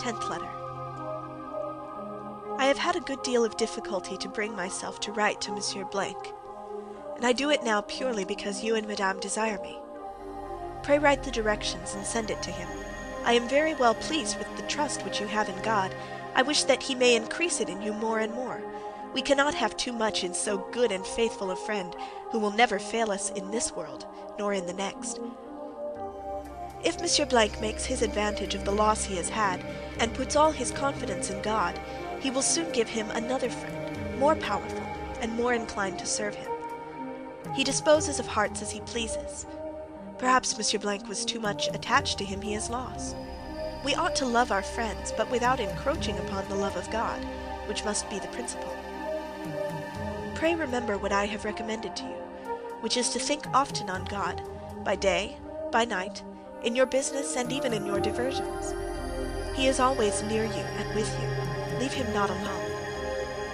10th letter. I have had a good deal of difficulty to bring myself to write to Monsieur Blank, and I do it now purely because you and Madame desire me. Pray write the directions and send it to him. I am very well pleased with the trust which you have in God. I wish that he may increase it in you more and more. We cannot have too much in so good and faithful a friend, who will never fail us in this world, nor in the next. If Monsieur Blank makes his advantage of the loss he has had, and puts all his confidence in God, he will soon give him another friend, more powerful, and more inclined to serve him. He disposes of hearts as he pleases. Perhaps Monsieur Blank was too much attached to him he has lost. We ought to love our friends, but without encroaching upon the love of God, which must be the principal. Pray remember what I have recommended to you, which is to think often on God, by day, by night, in your business and even in your diversions. He is always near you and with you. Leave him not alone.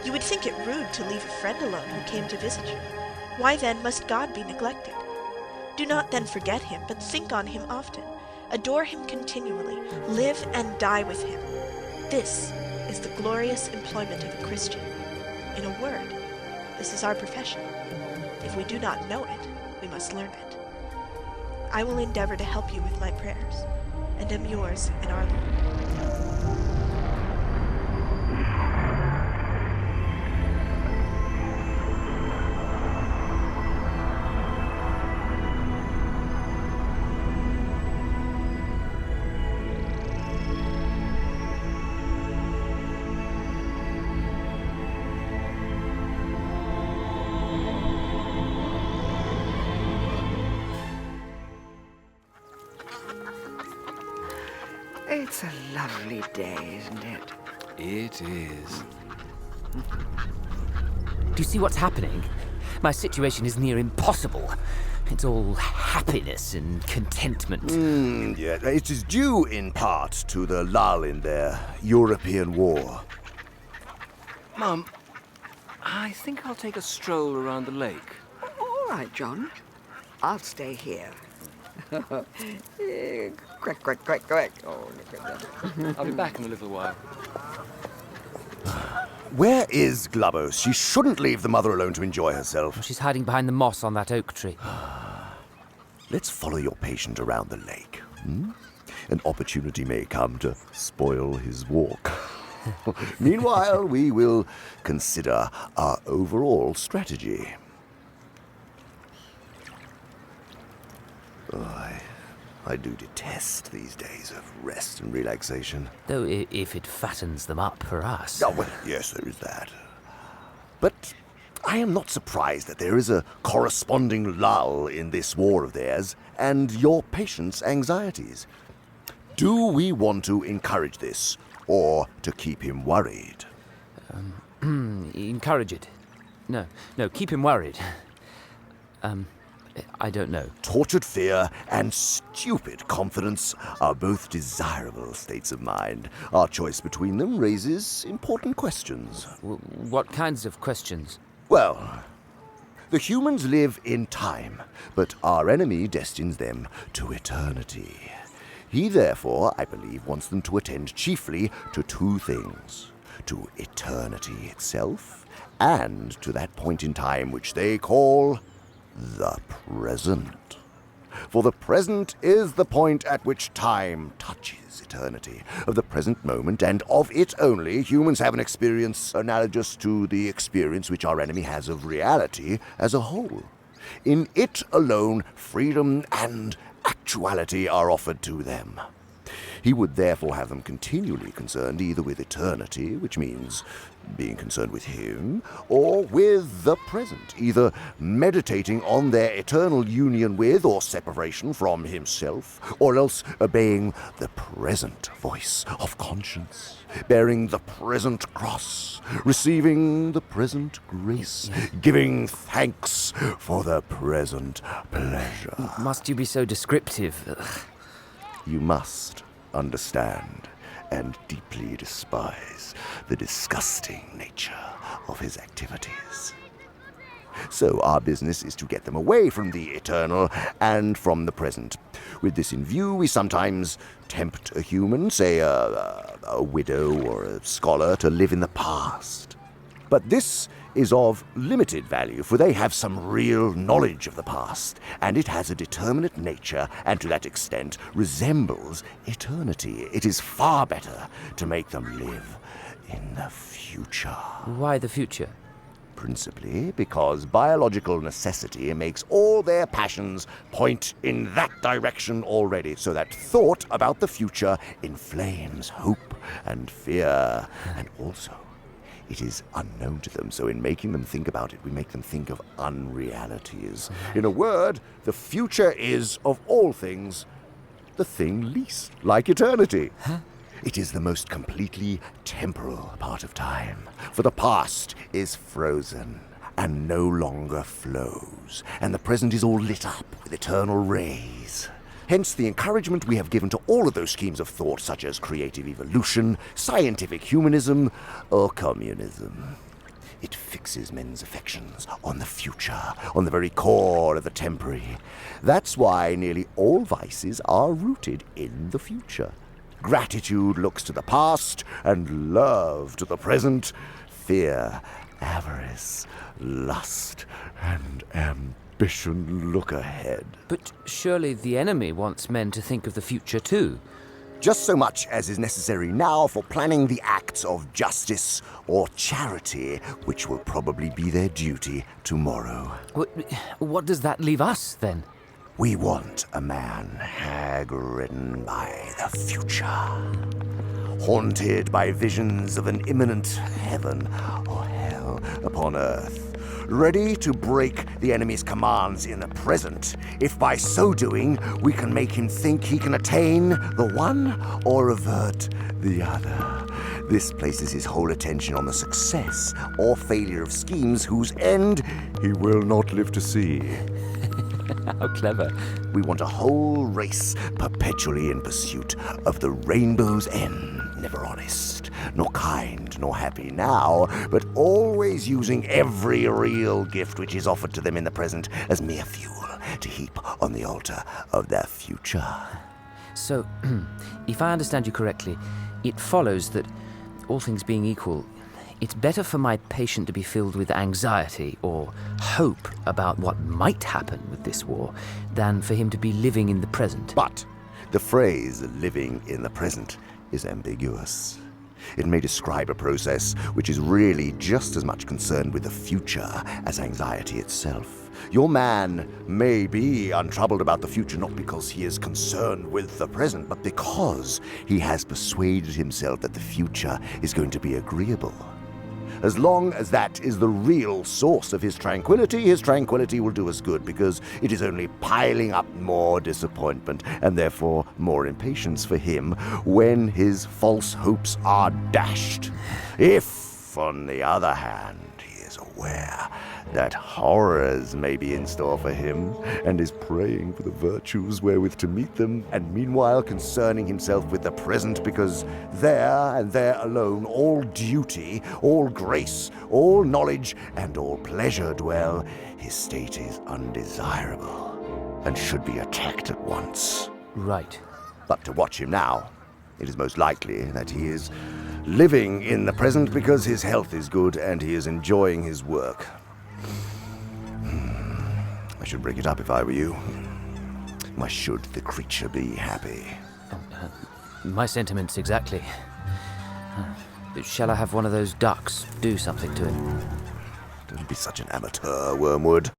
You would think it rude to leave a friend alone who came to visit you. Why then must God be neglected? Do not then forget him, but think on him often. Adore him continually. Live and die with him. This is the glorious employment of a Christian. In a word, this is our profession. If we do not know it, we must learn it. I will endeavor to help you with my prayers, and am yours in our Lord. It's a lovely day, isn't it? It is. Do you see what's happening? My situation is near impossible. It's all happiness and contentment. Yeah, it is due in part to the lull in their European war. Mum, I think I'll take a stroll around the lake. All right, John. I'll stay here. Quick, quick, quick, quick. Oh, look at that. I'll be back in a little while. Where is Glubbo? She shouldn't leave the mother alone to enjoy herself. She's hiding behind the moss on that oak tree. Let's follow your patient around the lake. An opportunity may come to spoil his walk. Meanwhile, we will consider our overall strategy. I do detest these days of rest and relaxation. Though if it fattens them up for us. Oh, well, yes, there is that. But I am not surprised that there is a corresponding lull in this war of theirs and your patient's anxieties. Do we want to encourage this, or to keep him worried? Encourage it. No, keep him worried. I don't know. Tortured fear and stupid confidence are both desirable states of mind. Our choice between them raises important questions. What kinds of questions? Well, the humans live in time, but our enemy destines them to eternity. He, therefore, I believe, wants them to attend chiefly to two things: to eternity itself, and to that point in time which they call the present. For the present is the point at which time touches eternity. Of the present moment, and of it only, humans have an experience analogous to the experience which our enemy has of reality as a whole. In it alone, freedom and actuality are offered to them. He would therefore have them continually concerned either with eternity, which means being concerned with him, or with the present, either meditating on their eternal union with or separation from himself, or else obeying the present voice of conscience, bearing the present cross, receiving the present grace, giving thanks for the present pleasure. Must you be so descriptive? You must understand and deeply despise the disgusting nature of his activities. So our business is to get them away from the eternal and from the present. With this in view, we sometimes tempt a human, say a widow or a scholar, to live in the past. But this is of limited value, for they have some real knowledge of the past, and it has a determinate nature, and to that extent resembles eternity. It is far better to make them live in the future. Why the future? Principally because biological necessity makes all their passions point in that direction already, so that thought about the future inflames hope and fear, and also it is unknown to them, so in making them think about it, we make them think of unrealities. In a word, the future is, of all things, the thing least like eternity. It is the most completely temporal part of time, for the past is frozen and no longer flows, and the present is all lit up with eternal rays. Hence the encouragement we have given to all of those schemes of thought, such as creative evolution, scientific humanism, or communism. It fixes men's affections on the future, on the very core of the temporary. That's why nearly all vices are rooted in the future. Gratitude looks to the past, and love to the present. Fear, avarice, lust, and ambition look ahead. But surely the enemy wants men to think of the future too. Just so much as is necessary now for planning the acts of justice or charity, which will probably be their duty tomorrow. What does that leave us, then? We want a man hag-ridden by the future, haunted by visions of an imminent heaven or hell upon earth, ready to break the enemy's commands in the present, if by so doing we can make him think he can attain the one or avert the other. This places his whole attention on the success or failure of schemes whose end he will not live to see. How clever. We want a whole race perpetually in pursuit of the rainbow's end, never honest, nor kind, nor happy now, but always using every real gift which is offered to them in the present as mere fuel to heap on the altar of their future. So, if I understand you correctly, it follows that, all things being equal, it's better for my patient to be filled with anxiety or hope about what might happen with this war than for him to be living in the present. But the phrase living in the present is ambiguous. It may describe a process which is really just as much concerned with the future as anxiety itself. Your man may be untroubled about the future not because he is concerned with the present, but because he has persuaded himself that the future is going to be agreeable. As long as that is the real source of his tranquility will do us good, because it is only piling up more disappointment and therefore more impatience for him when his false hopes are dashed. If, on the other hand, he is aware that horrors may be in store for him, and is praying for the virtues wherewith to meet them, and meanwhile concerning himself with the present, because there and there alone all duty, all grace, all knowledge, and all pleasure dwell, his state is undesirable, and should be attacked at once. Right. But to watch him now, it is most likely that he is living in the present because his health is good and he is enjoying his work. I should break it up if I were you. Why should the creature be happy? My sentiments exactly. Shall I have one of those ducks do something to him? Don't be such an amateur, Wormwood.